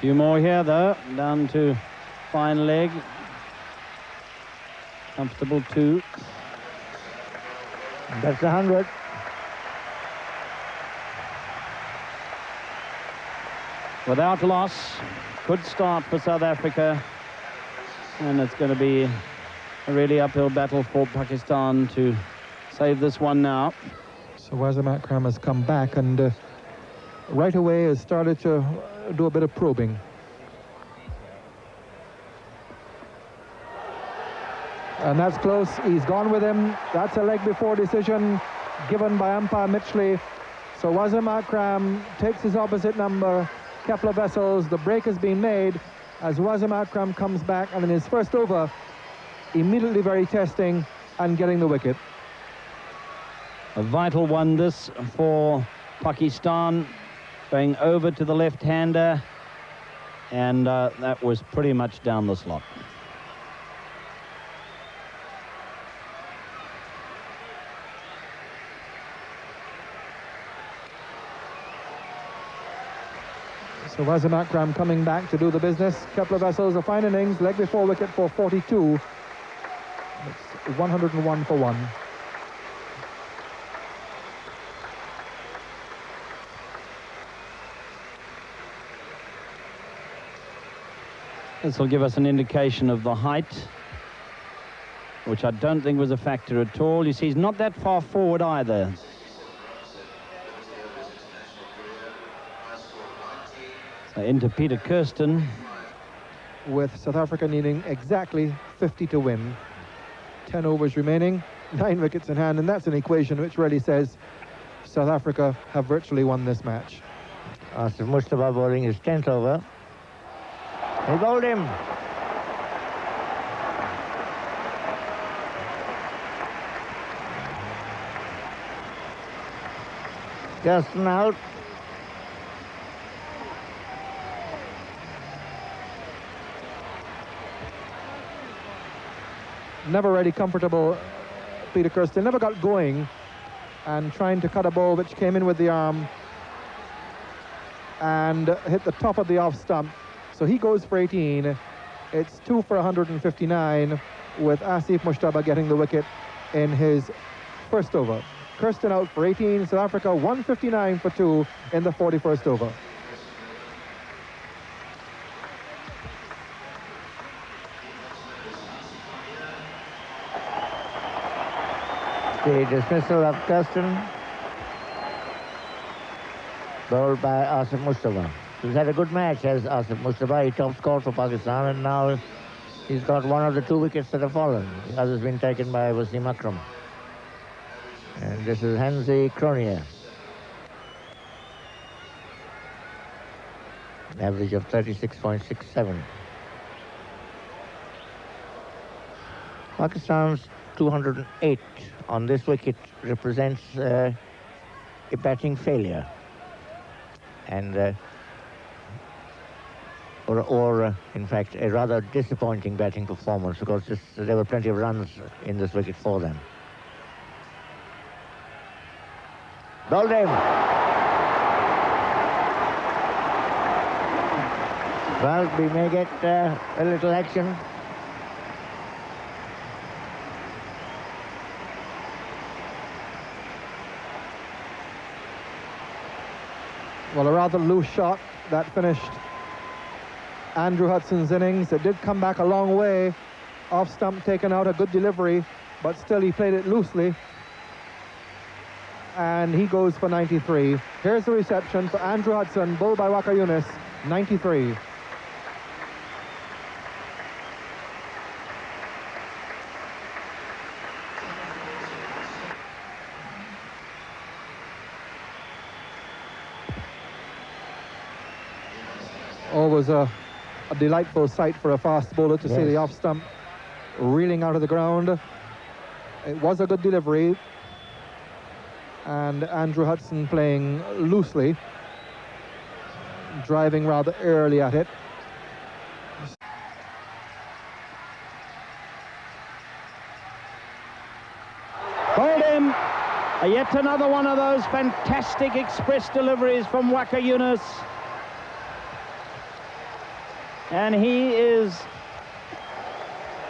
Few more here, though. Down to fine leg. Comfortable 2. That's 100. Without loss. Good start for South Africa. And it's going to be a really uphill battle for Pakistan to save this one now. So Wasim Akram has come back and right away has started to do a bit of probing. And that's close. He's gone with him. That's a leg before decision given by umpire Mitchley. So Wasim Akram takes his opposite number. Kepler Wessels, the break has been made as Wasim Akram comes back, and in his first over, immediately very testing and getting the wicket. A vital one this for Pakistan, going over to the left-hander, and that was pretty much down the slot. So Wasim Akram coming back to do the business. Kepler Wessels, a fine innings, leg before wicket for 42. It's 101 for 1. This will give us an indication of the height, which I don't think was a factor at all. You see, he's not that far forward either. So into Peter Kirsten. With South Africa needing exactly 50 to win. 10 overs remaining, 9 wickets in hand, and that's an equation which really says South Africa have virtually won this match. Asif Mustafa bowling his 10th over. He bowled him. Kirsten out. Never really comfortable, Peter Kirsten. Never got going, and trying to cut a ball which came in with the arm and hit the top of the off stump. So he goes for 18. It's 2 for 159 with Asif Mustafa getting the wicket in his first over. Kirsten out for 18. South Africa 159 for 2 in the 41st over. The dismissal of Kirsten, bowled by Asif Mustafa. He's had a good match as Asif Mustafa. He top scored for Pakistan, and now he's got one of the 2 wickets that have fallen. The other's been taken by Wasim Akram. And this is Hansi Cronje. Average of 36.67. Pakistan's 208 on this wicket represents a batting failure, and in fact a rather disappointing batting performance, because there were plenty of runs in this wicket for them. Bowled him. Well, we may get a little action. Well, a rather loose shot that finished Andrew Hudson's innings. It did come back a long way. Off stump taken out, a good delivery, but still he played it loosely. And he goes for 93. Here's the reception for Andrew Hudson, bowled by Waqar Younis, 93. Always a delightful sight for a fast bowler to see the off stump reeling out of the ground. It was a good delivery, and Andrew Hudson playing loosely, driving rather early at it. Hold him! Yet another one of those fantastic express deliveries from Waqar Younis. And he is,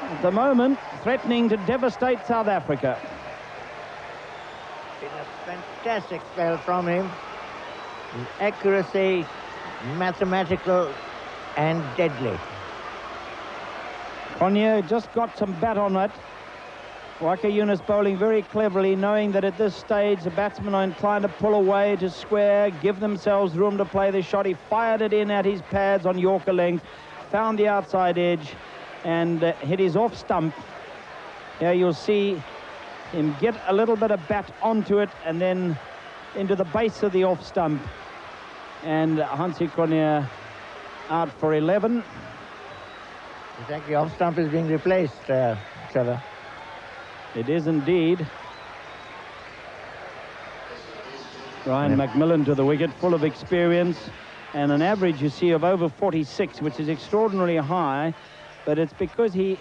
at the moment, threatening to devastate South Africa. Been a fantastic spell from him. His accuracy, mathematical and deadly. Cronje just got some bat on it. Waka Yunus bowling very cleverly, knowing that at this stage the batsmen are inclined to pull away, to square, give themselves room to play the shot. He fired it in at his pads on Yorker length, found the outside edge and hit his off stump. Here you'll see him get a little bit of bat onto it and then into the base of the off stump. And Hansie Cronje out for 11. In fact, the off stump is being replaced, Trevor. It is indeed. Ryan McMillan to the wicket, full of experience, and an average, you see, of over 46, which is extraordinarily high, but it's because he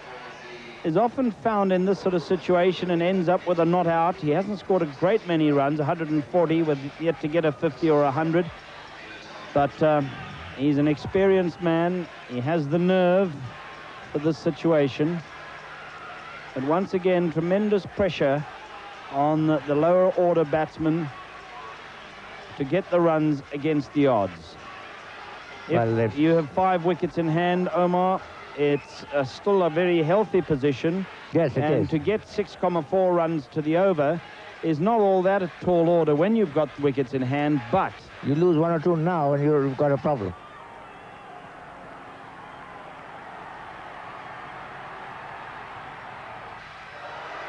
is often found in this sort of situation and ends up with a not out. He hasn't scored a great many runs, 140, with yet to get a 50 or 100, but he's an experienced man. He has the nerve for this situation. But once again, tremendous pressure on the lower order batsmen to get the runs against the odds. If you have 5 wickets in hand, Omar, it's still a very healthy position. Yes, it is. And to get 6.4 runs to the over is not all that a tall order when you've got wickets in hand, but you lose 1 or 2 now and you've got a problem.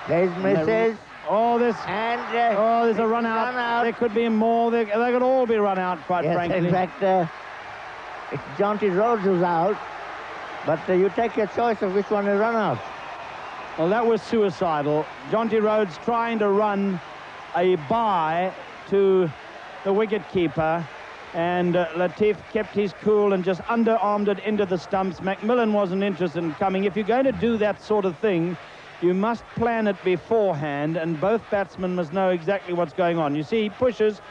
There's misses. Oh, there's a run out. Run out. There could be more. They could all be run out, quite frankly. In fact, it's Jonty Rhodes who's out, but you take your choice of which one to run out. Well, that was suicidal. Jonty Rhodes trying to run a bye to the wicket-keeper, and Latif kept his cool and just underarmed it into the stumps. McMillan wasn't interested in coming. If you're going to do that sort of thing, you must plan it beforehand, and both batsmen must know exactly what's going on. You see, he pushes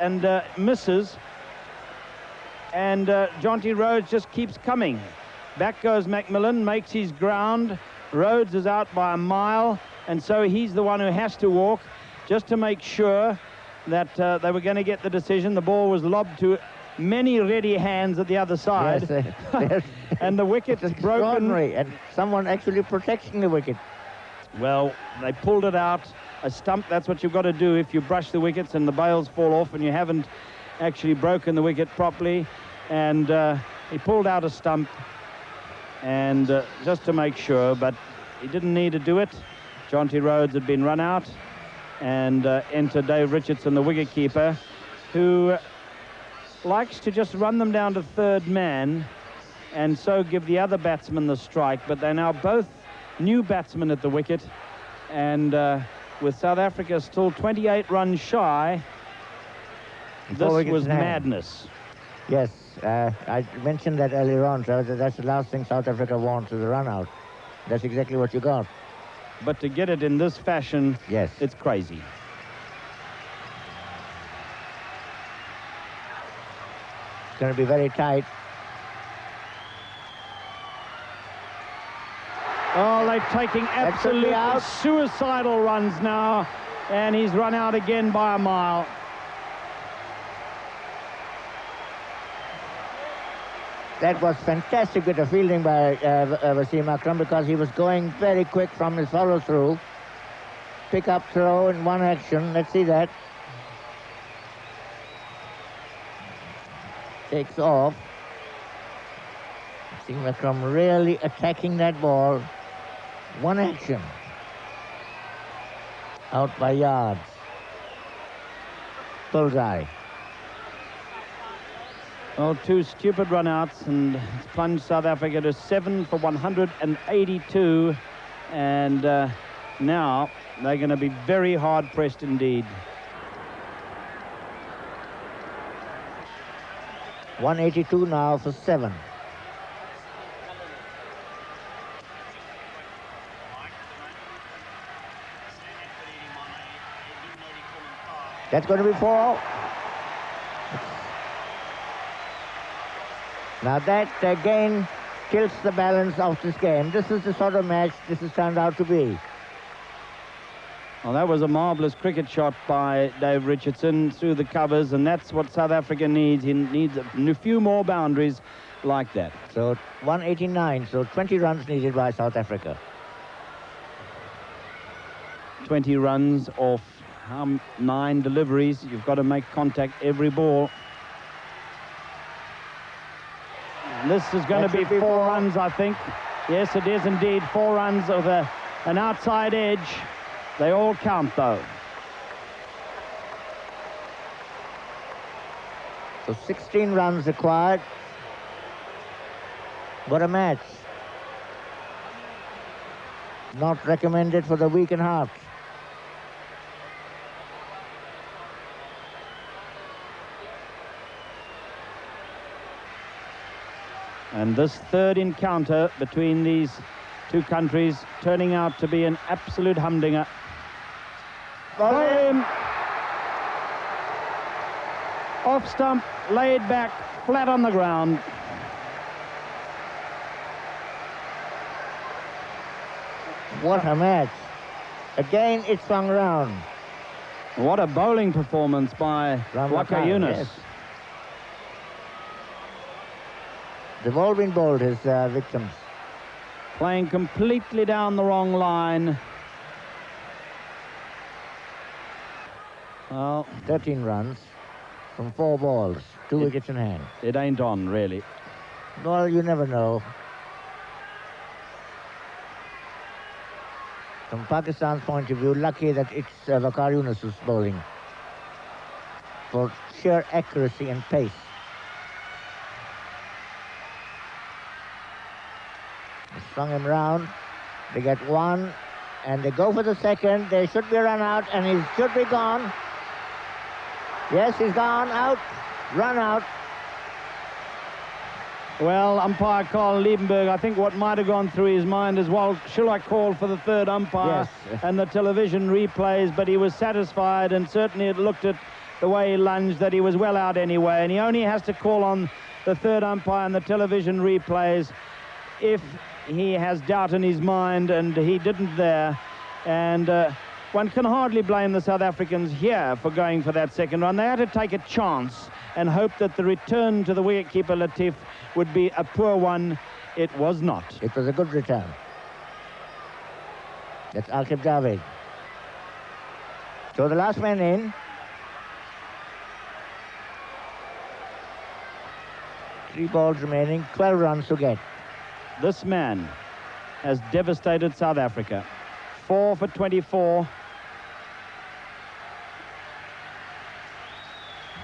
and misses, and Jonty Rhodes just keeps coming. Back goes McMillan, makes his ground. Rhodes is out by a mile, and so he's the one who has to walk just to make sure that they were going to get the decision. The ball was lobbed to many ready hands at the other side. Yes, and the wicket's broken. And someone actually protecting the wicket. Well, they pulled it out. A stump, that's what you've got to do if you brush the wickets and the bails fall off and you haven't actually broken the wicket properly. And he pulled out a stump, and just to make sure, but he didn't need to do it. Jonty Rhodes had been run out, and enter Dave Richardson, the wicket-keeper, who likes to just run them down to third man and so give the other batsman the strike. But they're now both new batsmen at the wicket, and with South Africa still 28 runs shy, this was madness. Yes, I mentioned that earlier on, so that's the last thing South Africa wants, is a run out. That's exactly what you got. But to get it in this fashion, yes, it's crazy. It's going to be very tight. Oh, they're taking absolutely suicidal runs now, and he's run out again by a mile. That was fantastic bit of fielding by Wasim Akram, because he was going very quick from his follow-through. Pick up throw in one action. Let's see that. Takes off. Wasim Akram really attacking that ball. One action. Out by yards. Bullseye. Well, 2 stupid run-outs, and it's plunged South Africa to 7 for 182, and now they're going to be very hard-pressed indeed. 182 now for 7. That's going to be 4. Now that again tilts the balance of this game. This is the sort of match this has turned out to be. Well, that was a marvellous cricket shot by Dave Richardson through the covers, and that's what South Africa needs. He needs a few more boundaries like that. So 189, so 20 runs needed by South Africa. 20 runs off 9 deliveries. You've got to make contact every ball. And this is going to be 4 runs, I think. Yes, it is indeed 4 runs of an outside edge. They all count, though. So 16 runs required. What a match. Not recommended for the weak and heart. And this third encounter between these two countries turning out to be an absolute humdinger. Bowling. Off stump, laid back, flat on the ground. What a match. Again, it swung round. What a bowling performance by Waqar Younis. Yes. They've all been bowled, his victims. Playing completely down the wrong line. Well, 13 runs from 4 balls, 2 wickets in hand. It ain't on, really. Well, you never know. From Pakistan's point of view, lucky that it's Waqar Younis who's bowling for sheer accuracy and pace. They swung him round. They get 1, and they go for the second. There should be a run out, and he should be gone. Yes, he's gone out. Run out. Well, umpire Carl Liebenberg, I think what might have gone through his mind is, well, shall I call for the third umpire? Yes. And the television replays, but he was satisfied, and certainly it looked at the way he lunged that he was well out anyway, and he only has to call on the third umpire and the television replays if he has doubt in his mind, and he didn't there. And one can hardly blame the South Africans here for going for that second run. They had to take a chance and hope that the return to the wicketkeeper Latif would be a poor one. It was not. It was a good return. That's Aqib Javed. So the last man in. Three balls remaining, 12 runs to get. This man has devastated South Africa. 4 for 24.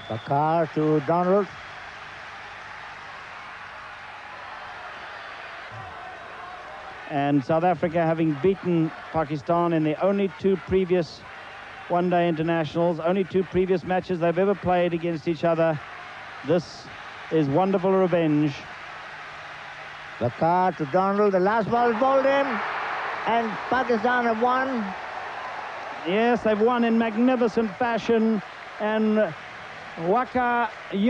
Waqar to Donald. And South Africa, having beaten Pakistan in the only 2 previous one-day internationals, only 2 previous matches they've ever played against each other. This is wonderful revenge. Waqar to Donald. The last ball bowled him, and Pakistan have won. Yes, they've won in magnificent fashion, and Waqar Younis